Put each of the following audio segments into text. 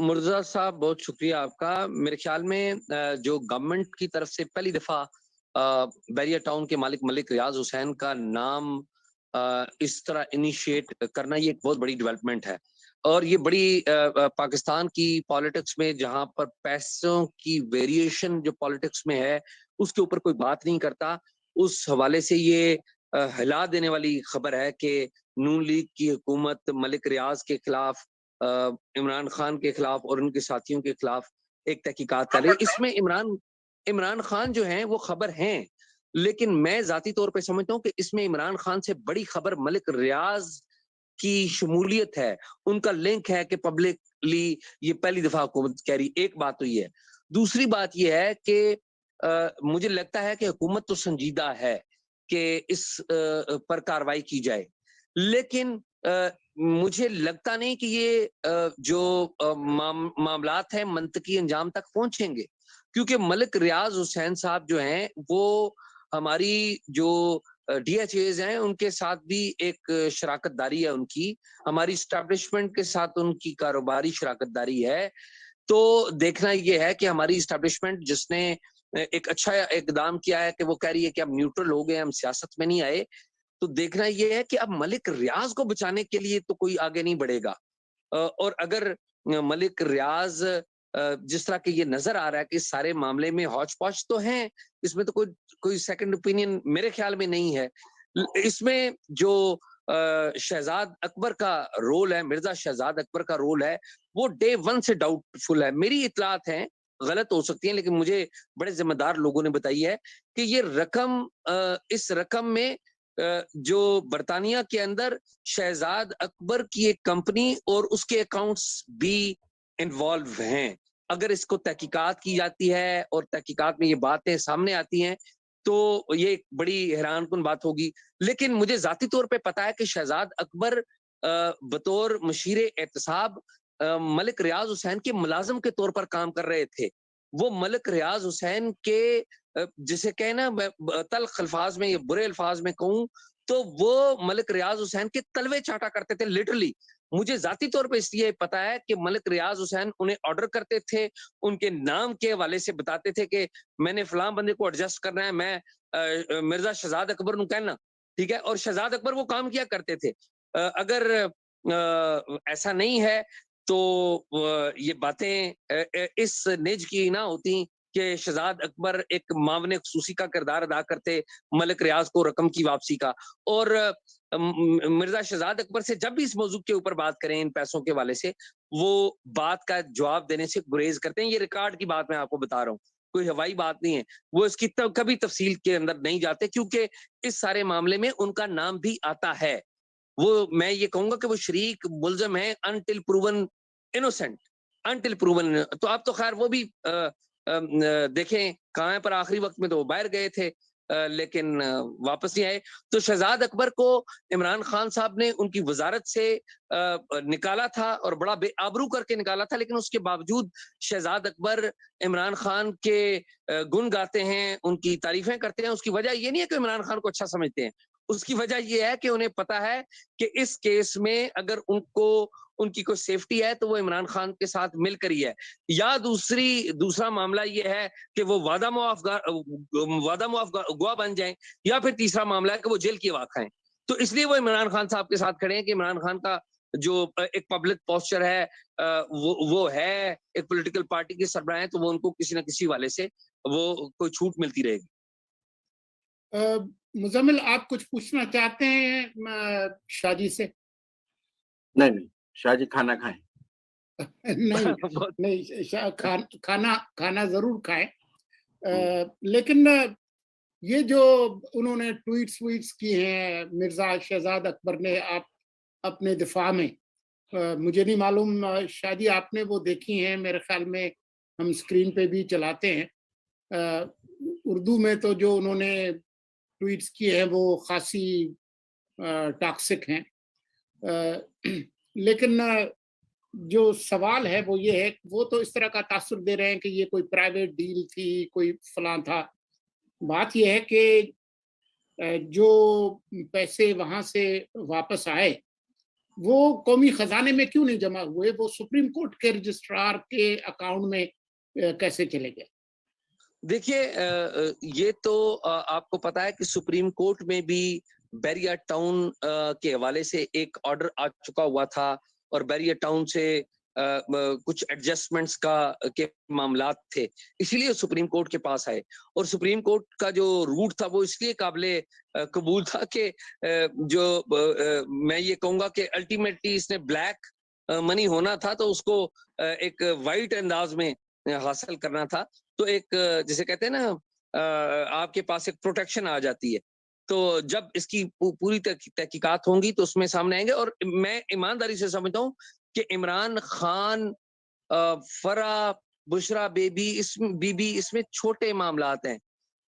مرزا صاحب بہت شکریہ آپ کا. میرے خیال میں جو گورنمنٹ کی طرف سے پہلی دفعہ بیریا ٹاؤن کے مالک ملک ریاض حسین کا نام اس طرح انیشیٹ کرنا یہ ایک بہت بڑی ڈیولپمنٹ ہے. اور یہ بڑی پاکستان کی پالیٹکس میں جہاں پر پیسوں کی ویریشن جو پالیٹکس میں ہے اس کے اوپر کوئی بات نہیں کرتا, اس حوالے سے یہ ہلا دینے والی خبر ہے کہ نون لیگ کی حکومت ملک ریاض کے خلاف, عمران خان کے خلاف اور ان کے ساتھیوں کے خلاف ایک تحقیقات کر رہی ہے. اس میں عمران خان جو ہیں وہ خبر ہیں, لیکن میں ذاتی طور پہ سمجھتا ہوں کہ اس میں عمران خان سے بڑی خبر ملک ریاض کی شمولیت ہے, ان کا لنک ہے کہ پبلکلی یہ پہلی دفعہ حکومت کہہ رہی. ایک بات تو یہ ہے. دوسری بات یہ ہے کہ مجھے لگتا ہے کہ حکومت تو سنجیدہ ہے کہ اس پر کارروائی کی جائے, لیکن مجھے لگتا نہیں کہ یہ جو معاملات ہیں منطقی انجام تک پہنچیں گے, کیونکہ ملک ریاض حسین صاحب جو ہیں وہ ہماری جو ڈی ایچ ایز ہیں ان کے ساتھ بھی ایک شراکت داری ہے, ان کی ہماری اسٹیبلشمنٹ کے ساتھ ان کی کاروباری شراکت داری ہے. تو دیکھنا یہ ہے کہ ہماری اسٹیبلشمنٹ جس نے ایک اچھا اقدام کیا ہے کہ وہ کہہ رہی ہے کہ اب نیوٹرل ہو گئے, ہم سیاست میں نہیں آئے, تو دیکھنا یہ ہے کہ اب ملک ریاض کو بچانے کے لیے تو کوئی آگے نہیں بڑھے گا. اور اگر ملک ریاض جس طرح کہ یہ نظر آ رہا ہے کہ اس سارے معاملے میں ہوچ پوچ تو ہیں, اس میں تو کوئی سیکنڈ اوپینین میرے خیال میں نہیں ہے. اس میں جو شہزاد اکبر کا رول ہے, مرزا شہزاد اکبر کا رول ہے, وہ ڈے ون سے ڈاؤٹ فل ہے. میری اطلاعات ہیں, غلط ہو سکتی ہیں, لیکن مجھے بڑے ذمہ دار لوگوں نے بتائی ہے کہ یہ رقم, اس رقم میں جو برطانیہ کے اندر شہزاد اکبر کی ایک کمپنی اور اس کے اکاؤنٹس بھی انوالو ہیں. اگر اس کو تحقیقات کی جاتی ہے اور تحقیقات میں یہ باتیں سامنے آتی ہیں تو یہ ایک بڑی حیران کن بات ہوگی. لیکن مجھے ذاتی طور پہ پتا ہے کہ شہزاد اکبر بطور مشیر احتساب ملک ریاض حسین کے ملازم کے طور پر کام کر رہے تھے. وہ ملک ریاض حسین کے جسے کہنا تلخ الفاظ میں یا برے الفاظ میں کہوں تو وہ ملک ریاض حسین کے تلوے چاٹا کرتے تھے لٹرلی. مجھے ذاتی طور پہ اس لیے پتا ہے کہ ملک ریاض حسین انہیں آرڈر کرتے تھے, ان کے نام کے حوالے سے بتاتے تھے کہ میں نے فلاں بندے کو ایڈجسٹ کرنا ہے, میں مرزا شہزاد اکبر نو کہنا, ٹھیک ہے, اور شہزاد اکبر وہ کام کیا کرتے تھے. اگر ایسا نہیں ہے تو یہ باتیں اس نج کی نہ ہوتی کہ شہزاد اکبر ایک معاون خصوصی کا کردار ادا کرتے ملک ریاض کو رقم کی واپسی کا. اور مرزا شہزاد اکبر سے جب بھی اس موضوع کے اوپر بات کریں ان پیسوں کے حوالے سے, وہ بات کا جواب دینے سے گریز کرتے ہیں. یہ ریکارڈ کی بات میں آپ کو بتا رہا ہوں, کوئی ہوائی بات نہیں ہے. وہ اس کی کبھی تفصیل کے اندر نہیں جاتے کیونکہ اس سارے معاملے میں ان کا نام بھی آتا ہے. وہ میں یہ کہوں گا کہ وہ شریک ملزم ہیں until proven innocent, until proven. تو اب تو خیر وہ بھی دیکھیں کہاں پر آخری وقت میں تو وہ باہر گئے تھے لیکن واپس نہیں آئے. تو شہزاد اکبر کو عمران خان صاحب نے ان کی وزارت سے نکالا تھا اور بڑا بے آبرو کر کے نکالا تھا, لیکن اس کے باوجود شہزاد اکبر عمران خان کے گن گاتے ہیں, ان کی تعریفیں کرتے ہیں. اس کی وجہ یہ نہیں ہے کہ عمران خان کو اچھا سمجھتے ہیں, اس کی وجہ یہ ہے کہ انہیں پتا ہے کہ اس کیس میں اگر ان کی کوئی سیفٹی ہے تو وہ عمران خان کے ساتھ مل کر ہی ہے, یا دوسرا معاملہ یہ ہے کہ وہ وعدہ معاف گواہ بن جائیں, یا پھر تیسرا معاملہ ہے کہ وہ جیل کی ہوا کھائیں. تو اس لیے وہ عمران خان صاحب کے ساتھ کھڑے ہیں کہ عمران خان کا جو ایک پبلک پوسچر ہے وہ ہے ایک پولیٹیکل پارٹی کے سربراہ ہیں, تو وہ ان کو کسی نہ کسی والے سے وہ کوئی چھوٹ ملتی رہے گی. مزمل آپ کچھ پوچھنا چاہتے ہیں شاہ جی سے؟ نہیں شاہ جی کھانا کھائیں. نہیں کھانا ضرور کھائیں, لیکن یہ جو انہوں نے ٹویٹس کی ہیں مرزا شہزاد اکبر نے آپ اپنے دفاع میں, مجھے نہیں معلوم شاہ جی آپ نے وہ دیکھی ہیں؟ میرے خیال میں ہم اسکرین پہ بھی چلاتے ہیں. اردو میں تو جو انہوں نے ٹویٹس کیے ہیں وہ خاصی ٹاکسک ہیں, لیکن جو سوال ہے وہ یہ ہے, وہ تو اس طرح کا تاثر دے رہے ہیں کہ یہ کوئی پرائیویٹ ڈیل تھی, کوئی فلاں تھا. بات یہ ہے کہ جو پیسے وہاں سے واپس آئے وہ قومی خزانے میں کیوں نہیں جمع ہوئے, وہ سپریم کورٹ کے رجسٹرار کے اکاؤنٹ میں کیسے چلے گئے؟ دیکھیے یہ تو آپ کو پتا ہے کہ سپریم کورٹ میں بھی بیریا ٹاؤن کے حوالے سے ایک آرڈر آ چکا ہوا تھا, اور بیریا ٹاؤن سے کچھ ایڈجسٹمنٹس کے معاملات تھے, اسی لیے سپریم کورٹ کے پاس آئے. اور سپریم کورٹ کا جو روٹ تھا وہ اس لیے قابل قبول تھا کہ جو میں یہ کہوں گا کہ الٹیمیٹلی اس نے بلیک منی ہونا تھا, تو اس کو ایک وائٹ انداز میں حاصل کرنا تھا. تو ایک جسے کہتے ہیں نا آپ کے پاس ایک پروٹیکشن آ جاتی ہے. تو جب اس کی پوری تحقیقات ہوں گی تو اس میں سامنے آئیں گے. اور میں ایمانداری سے سمجھتا ہوں کہ عمران خان, فرح, بشرا بی بی اس میں چھوٹے معاملات ہیں.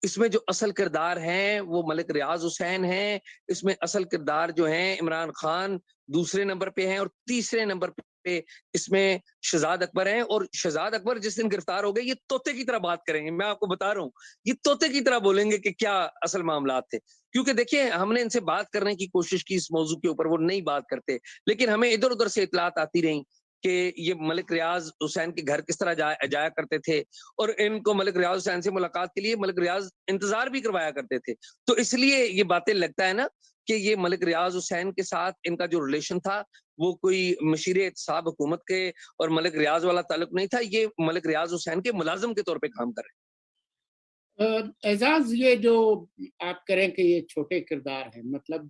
اس میں جو اصل کردار ہیں وہ ملک ریاض حسین ہیں. اس میں اصل کردار جو ہیں عمران خان دوسرے نمبر پہ ہیں, اور تیسرے نمبر پہ اس میں شہزاد اکبر ہیں. اور شہزاد اکبر جس دن گرفتار ہو گئے یہ طوطے کی طرح بات کریں گے, میں آپ کو بتا رہا ہوں, یہ طوطے کی طرح بولیں گے کہ کیا اصل معاملات تھے. کیونکہ دیکھیں ہم نے ان سے بات کرنے کی کوشش کی اس موضوع کے اوپر, وہ نہیں بات کرتے, لیکن ہمیں ادھر ادھر سے اطلاعات آتی رہیں کہ یہ ملک ریاض حسین کے گھر کس طرح جایا کرتے تھے, اور ان کو ملک ریاض حسین سے ملاقات کے لیے ملک ریاض انتظار بھی کروایا کرتے تھے. تو اس لیے یہ باتیں لگتا ہے نا کہ یہ ملک ریاض حسین کے ساتھ ان کا جو ریلیشن تھا وہ کوئی مشیر احتساب حکومت کے اور ملک ریاض والا تعلق نہیں تھا, یہ ملک ریاض حسین کے ملازم کے طور پہ کام کر رہے ہیں. اعزاز, یہ جو آپ کریں کہ یہ چھوٹے کردار ہیں, مطلب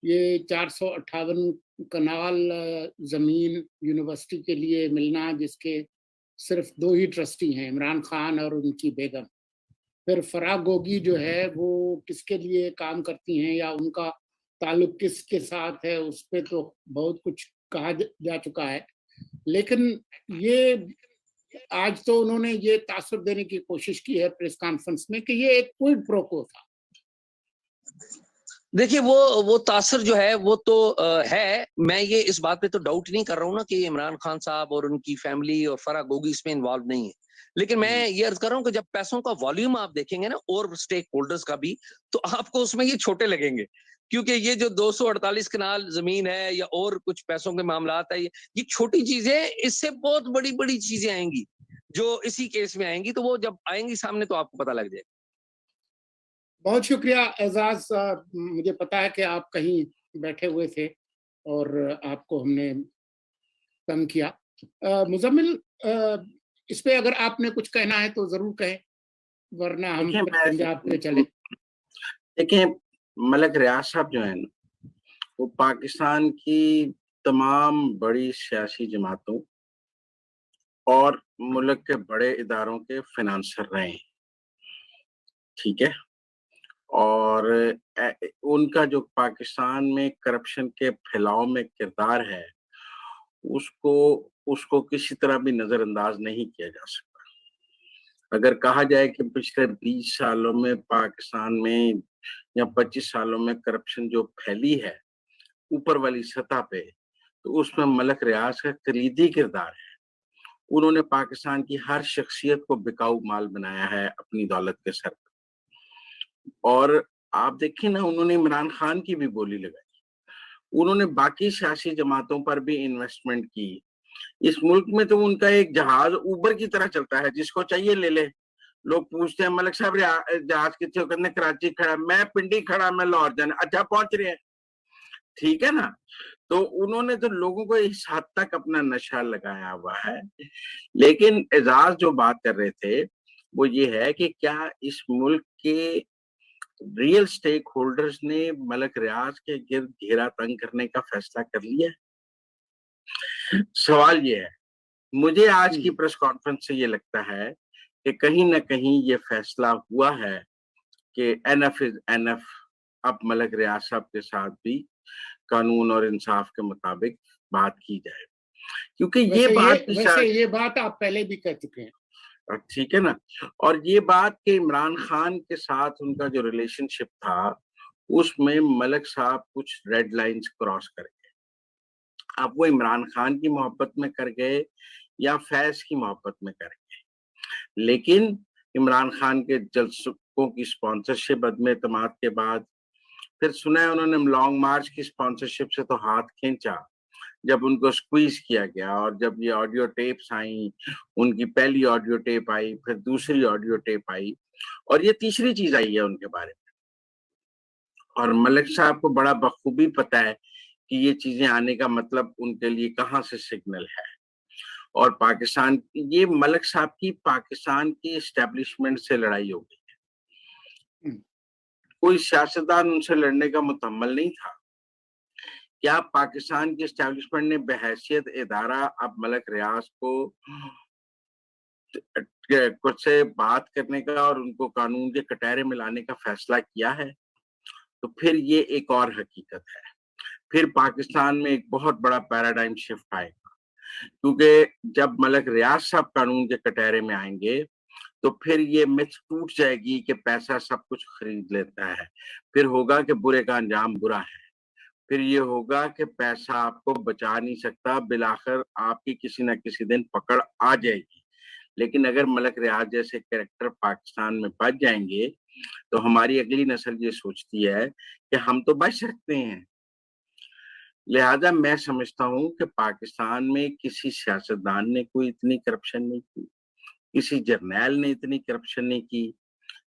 یہ 458 کنال زمین یونیورسٹی کے لیے ملنا, جس کے صرف 2 ہی ٹرسٹی ہیں, عمران خان اور ان کی بیگم. پھر فرح گوگی جو ہے وہ کس کے لیے کام کرتی ہیں یا ان کا تعلق کس کے ساتھ ہے, اس پہ تو بہت کچھ کہا جا چکا ہے. لیکن یہ آج تو انہوں نے یہ تاثر دینے کی کوشش کی ہے پریس کانفرنس میں کہ یہ ایک کوئڈ پرو کو تھا. دیکھیے وہ تاثر جو ہے وہ تو ہے, میں یہ اس بات پہ تو ڈاؤٹ نہیں کر رہا ہوں نا کہ عمران خان صاحب اور ان کی فیملی اور فرح گوگی اس میں انوالو نہیں ہے. لیکن میں یہ عرض کر رہا ہوں کہ جب پیسوں کا والیوم آپ دیکھیں گے نا اور اسٹیک ہولڈرز کا بھی, تو آپ کو اس میں یہ چھوٹے لگیں گے, کیونکہ یہ جو 248 کنال زمین ہے یا اور کچھ پیسوں کے معاملات ہے, یہ چھوٹی چیزیں, اس سے بہت بڑی بڑی چیزیں آئیں گی جو اسی کیس میں آئیں گی. تو وہ جب آئیں گی سامنے تو آپ کو پتہ لگ جائے. بہت شکریہ اعزاز, مجھے پتا ہے کہ آپ کہیں بیٹھے ہوئے تھے اور آپ کو ہم نے تنگ کیا. مزمل, اس پہ اگر آپ نے کچھ کہنا ہے تو ضرور کہیں, ورنہ ہم پنجاب پہ چلے. دیکھیں, ملک ریاض صاحب جو ہیں وہ پاکستان کی تمام بڑی سیاسی جماعتوں اور ملک کے بڑے اداروں کے فنانسر رہے ہیں, ٹھیک ہے. اور ان کا جو پاکستان میں کرپشن کے پھیلاؤ میں کردار ہے اس کو کسی طرح بھی نظر انداز نہیں کیا جا سکتا. اگر کہا جائے کہ پچھلے 20 سالوں میں پاکستان میں یا 25 سالوں میں کرپشن جو پھیلی ہے اوپر والی سطح پہ, تو اس میں ملک ریاض کا کلیدی کردار ہے. انہوں نے پاکستان کی ہر شخصیت کو بکاؤ مال بنایا ہے اپنی دولت کے سر پہ. اور آپ دیکھیں نا, انہوں نے عمران خان کی بھی بولی لگائی, انہوں نے باقی سیاسی جماعتوں پر بھی انویسٹمنٹ کی. اس ملک میں تو ان کا ایک جہاز اوبر کی طرح چلتا ہے, جس کو چاہیے لے لے. لوگ پوچھتے ہیں ملک صاحب جہاز کتنے ہو, کہتے ہیں کراچی کھڑا, میں پنڈی کھڑا, میں لاہور جانا, اچھا پہنچ رہے ہیں, ٹھیک ہے نا. تو انہوں نے تو لوگوں کو اس حد تک اپنا نشہ لگایا ہوا ہے. لیکن اعزاز جو بات کر رہے تھے وہ یہ ہے کہ کیا اس ملک کے ریئل سٹیک ہولڈرز نے ملک ریاض کے گرد گھیرا تنگ کرنے کا فیصلہ کر لیا؟ سوال یہ ہے. مجھے آج کی پریس کانفرنس سے یہ لگتا ہے کہ کہیں نہ کہیں یہ فیصلہ ہوا ہے کہ NF is NF. اب ملک ریاض صاحب کے ساتھ بھی قانون اور انصاف کے مطابق بات کی جائے, کیونکہ یہ بات آپ پہلے بھی کہہ چکے ہیں, ٹھیک ہے نا. اور یہ بات کہ عمران خان کے ساتھ ان کا جو ریلیشن شپ تھا اس میں ملک صاحب کچھ ریڈ لائنز کراس کر گئے. اب وہ عمران خان کی محبت میں کر گئے یا فیض کی محبت میں کر گئے, لیکن عمران خان کے جلسوں کی سپانسرشپ عدم اعتماد کے بعد پھر سنا ہے انہوں نے لانگ مارچ کی سپانسرشپ سے تو ہاتھ کھینچا, جب ان کو سکویز کیا گیا، اور جب یہ آڈیو ٹیپس آئیں، ان کی پہلی آڈیو ٹیپ آئی، پھر دوسری آڈیو ٹیپ آئی، اور یہ تیسری چیز آئی ہے ان کے بارے میں، اور ملک صاحب کو بڑا بخوبی پتا ہے کہ یہ چیزیں آنے کا مطلب ان کے لیے کہاں سے سگنل ہے. اور پاکستان، یہ ملک صاحب کی پاکستان کی اسٹیبلشمنٹ سے لڑائی ہو گئی ہے. کوئی سیاستدان ان سے لڑنے کا متحمل نہیں تھا. کیا پاکستان کی اسٹیبلشمنٹ نے بحیثیت ادارہ اب ملک ریاض کو کچھ سے بات کرنے کا اور ان کو قانون کے کٹہرے میں لانے کا فیصلہ کیا ہے؟ تو پھر یہ ایک اور حقیقت ہے. پھر پاکستان میں ایک بہت بڑا پیراڈائم شفٹ آئے گا، کیونکہ جب ملک ریاض صاحب قانون کے کٹہرے میں آئیں گے تو پھر یہ مت ٹوٹ جائے گی کہ پیسہ سب کچھ خرید لیتا ہے. پھر ہوگا کہ برے کا انجام برا ہے. پھر یہ ہوگا کہ پیسہ آپ کو بچا نہیں سکتا، بالآخر آپ کی کسی نہ کسی دن پکڑ آ جائے گی. لیکن اگر ملک ریاض جیسے کریکٹر پاکستان میں بچ جائیں گے تو ہماری اگلی نسل یہ سوچتی ہے کہ ہم تو بچ سکتے ہیں. لہذا میں سمجھتا ہوں کہ پاکستان میں کسی سیاستدان نے کوئی اتنی کرپشن نہیں کی، کسی جرنیل نے اتنی کرپشن نہیں کی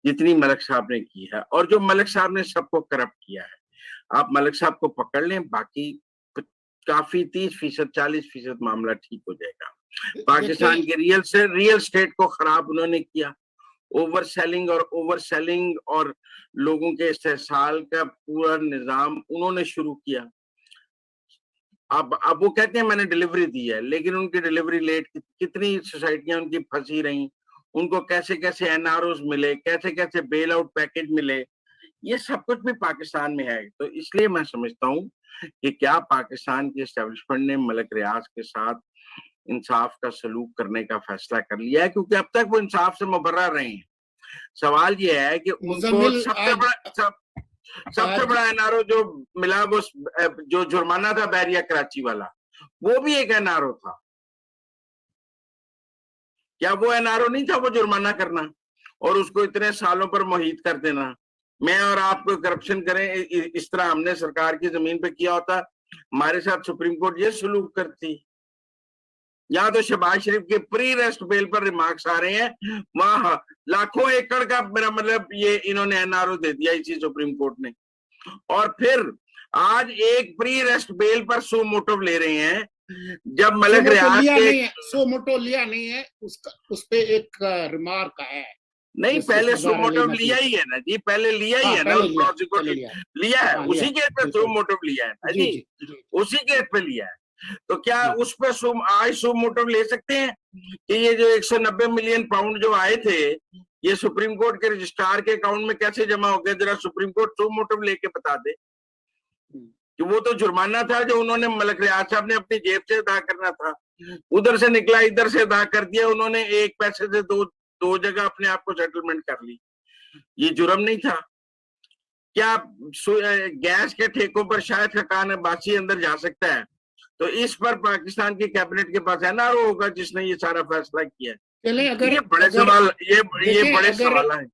جتنی ملک صاحب نے کی ہے. اور جو ملک صاحب نے سب کو کرپٹ کیا ہے، آپ ملک صاحب کو پکڑ لیں، باقی کافی 30% 40% معاملہ ٹھیک ہو جائے گا. پاکستان کے ریئل اسٹیٹ کو خراب انہوں نے کیا، اوور سیلنگ اور لوگوں کے استحصال کا پورا نظام انہوں نے شروع کیا. اب وہ کہتے ہیں میں نے ڈیلیوری دی ہے، لیکن ان کی ڈیلیوری لیٹ، کتنی سوسائٹیاں ان کی پھنسی رہیں، ان کو کیسے کیسے NROs ملے، کیسے کیسے بیل آؤٹ پیکج ملے، یہ سب کچھ بھی پاکستان میں ہے. تو اس لیے میں سمجھتا ہوں کہ کیا پاکستان کی اسٹیبلشمنٹ نے ملک ریاض کے ساتھ انصاف کا سلوک کرنے کا فیصلہ کر لیا ہے، کیونکہ اب تک وہ انصاف سے مبرہ رہے ہیں. سوال یہ ہے کہ ان کو سب سے بڑا NRO جو ملا وہ جو جرمانہ تھا بحریہ کراچی والا، وہ بھی ایک NRO تھا. کیا وہ NRO نہیں تھا وہ جرمانہ کرنا اور اس کو اتنے سالوں پر محیط کر دینا؟ میں اور آپ کو کرپشن کریں اس طرح ہم نے سرکار کی زمین پہ کیا ہوتا، ہمارے ساتھ سپریم کورٹ یہ سلوک کرتی. یہاں تو شہباز شریف کے پری ریسٹ بیل پر ریمارکس آ رہے ہیں، وہاں لاکھوں ایکڑ کا میرا مطلب یہ انہوں نے NRO دے دیا اسی سپریم کورٹ نے. اور پھر آج ایک پری ریسٹ بیل پر سو موٹو لے رہے ہیں. جب ملک ریاض کے سو موٹو لیا نہیں ہے، اس پہ ایک ریمارک ہے. نہیں، پہلے سو موٹو لیا ہی ہے نا جی، پہلے لیا ہی ہے نا، لیا ہے اسی کیس پہ سو موٹو لیا ہے نا جی، اسی کیس پہ لیا ہے. تو کیا اس پہ آج سو موٹو لے سکتے ہیں کہ یہ جو 190 ملین پاؤنڈ جو آئے تھے یہ سپریم کورٹ کے رجسٹرار کے اکاؤنٹ میں کیسے جمع ہو گئے؟ ذرا سپریم کورٹ سو موٹو لے کے بتا دے کہ وہ تو جرمانہ تھا جو انہوں نے ملک ریاض صاحب نے اپنی جیب سے ادا کرنا تھا، ادھر سے نکلا ادھر سے ادا کر دیا انہوں نے، ایک پیسے سے دو جگہ اپنے آپ کو سیٹلمنٹ کر لی. یہ جرم نہیں تھا کیا؟ گیس کے ٹھیکوں پر شاید خاقان عباسی اندر جا سکتا ہے، تو اس پر پاکستان کی کیبنٹ کے پاس NRO ہوگا جس نے یہ سارا فیصلہ کیا ہے. یہ بڑے سوال ہیں.